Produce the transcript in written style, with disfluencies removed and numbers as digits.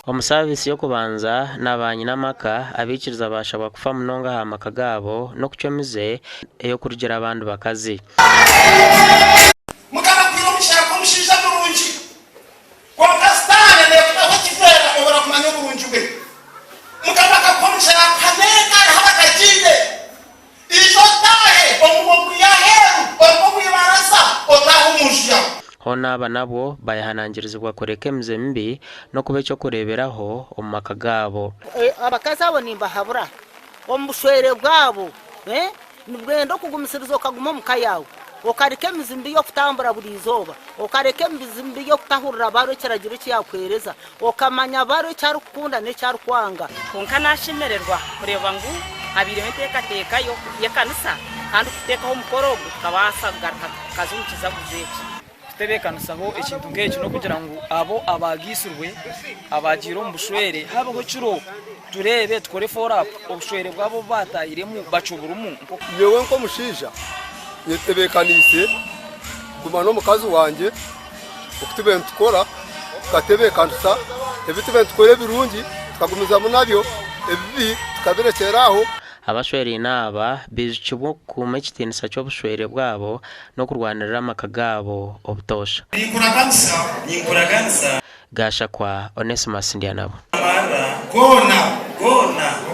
Omusavisi yo kubanza n'abanyi n'amaka abikiriza bashaba kufa munonga ha maka gabo no kucyomize eyo kurugira abantu bakazi mukaba kwiro mushaka mushiza burungi kwa kastane ne kuba kivera obora kumanya burungi bwe mukaba kakomshaka kaneka habakajinde izo tahe omugo yaheru omugo yibarasa otahumujya hona abanabo bayahanangirizwa kureka emize mbi no kuba icyo kureberaho omumaka gabo abakazi abo nimba habura omushwere bwabo nibwendo kugumisiriza okaguma mukayawe okareka emize mbi yo kutambura buri izoba okareka emize mbi yo kutahurira baro kiragiro cyakwereza okamanya baro cyarukunda ne cyarukwanga konka nashimererwa kureba ngo abire meteka yo yakanisa kandi kutekaho umukorogo kabasa kazunkiza kuzeki tebekanisaho ikintu ng'ekyo no kugira ngo abo abagisurwe abagiro mu bushwere habaho kiro turebe tukore follow up obushwere bwabo batayiremu bacuburumu yewe nko mushija yetebekanise guma no mukazi wanje okutube ntukora katebekanisa ebitube ntukore birungi tukagumiza munabyo ebibi tukaberekeraho abashwere inaba bizukibu kuma ekitinisa cy'obushwere bwabo no kurwanirira amaka gabo obutosha nikuraganisa gasha kwa Onesimus Ndianabo gona